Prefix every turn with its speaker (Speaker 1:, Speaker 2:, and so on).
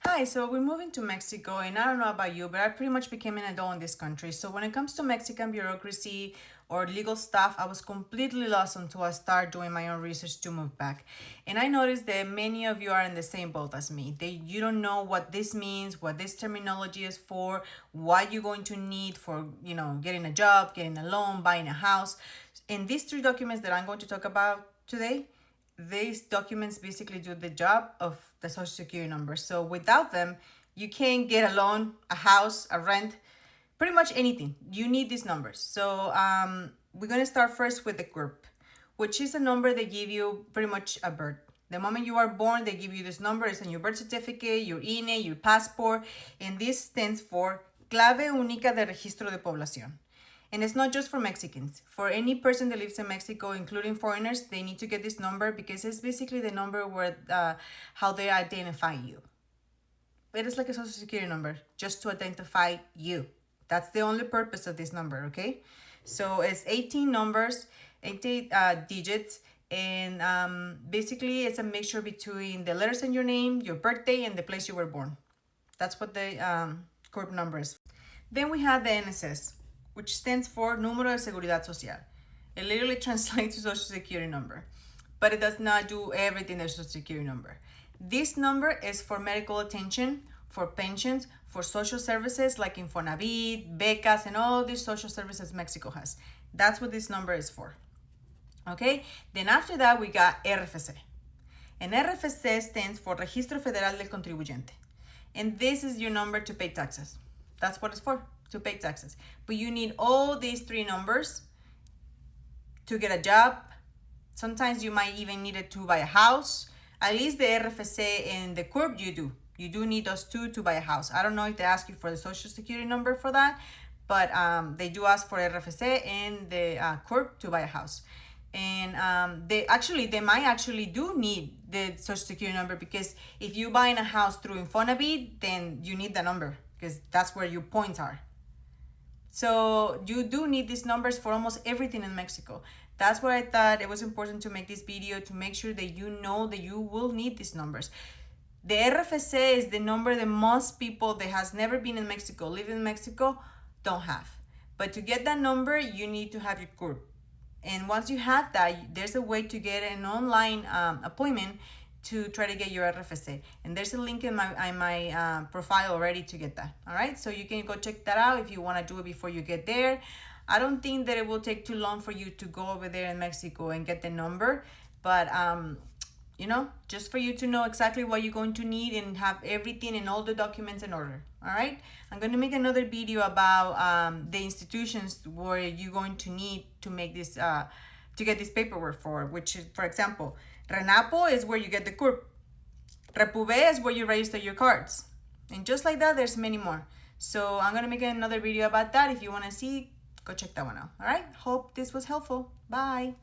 Speaker 1: Hi, so we're moving to Mexico, and I don't know about you, but I pretty much became an adult in this country. So when it comes to Mexican bureaucracy or legal stuff, I was completely lost until I started doing my own research to move back. And I noticed that many of you are in the same boat as me. You don't know what this means, what this terminology is for, what you're going to need for, getting a job, getting a loan, buying a house. And these three documents that I'm going to talk about today, these documents basically do the job of the social security number. So without them, you can't get a loan, a house, a rent, pretty much anything. You need these numbers. So we're going to start first with the CURP, which is a number they give you pretty much a birth. The moment you are born, they give you this number. It's in your birth certificate, your INE, your passport, and this stands for Clave Única de Registro de Población. And it's not just for Mexicans. For any person that lives in Mexico, including foreigners, they need to get this number because it's basically the number where how they identify you. It is like a social security number, just to identify you. That's the only purpose of this number, okay? So it's 18 numbers, 18 digits, and basically it's a mixture between the letters in your name, your birthday, and the place you were born. That's what the CURP number is. Then we have the NSS, which stands for Número de Seguridad Social. It literally translates to Social Security number, but it does not do everything the Social Security number. This number is for medical attention, for pensions, for social services like Infonavit, becas, and all these social services Mexico has. That's what this number is for. Okay, then after that we got RFC. And RFC stands for Registro Federal del Contribuyente. And this is your number to pay taxes. That's what it's for, to pay taxes. But you need all these three numbers to get a job. Sometimes you might even need it to buy a house. At least the RFC and the CURP you do. You do need those two to buy a house. I don't know if they ask you for the social security number for that, but they do ask for RFC and the CURP to buy a house. And they might actually do need the social security number, because if you're buying a house through Infonavit, then you need the number because that's where your points are. So you do need these numbers for almost everything in Mexico. That's why I thought it was important to make this video, to make sure that you know that you will need these numbers. The RFC is the number that most people that has never been in Mexico, live in Mexico, don't have. But to get that number, you need to have your CURP. And once you have that, there's a way to get an online appointment to try to get your RFC. And there's a link in my profile already to get that. All right, so you can go check that out if you want to do it before you get there. I don't think that it will take too long for you to go over there in Mexico and get the number, but just for you to know exactly what you're going to need and have everything and all the documents in order. All right, I'm going to make another video about the institutions where you're going to need to make this to get this paperwork for, which is, for example, Renapo is where you get the CURP. Repube is where you register your cards. And just like that, there's many more. So I'm going to make another video about that. If you want to see, go check that one out. All right, hope this was helpful. Bye.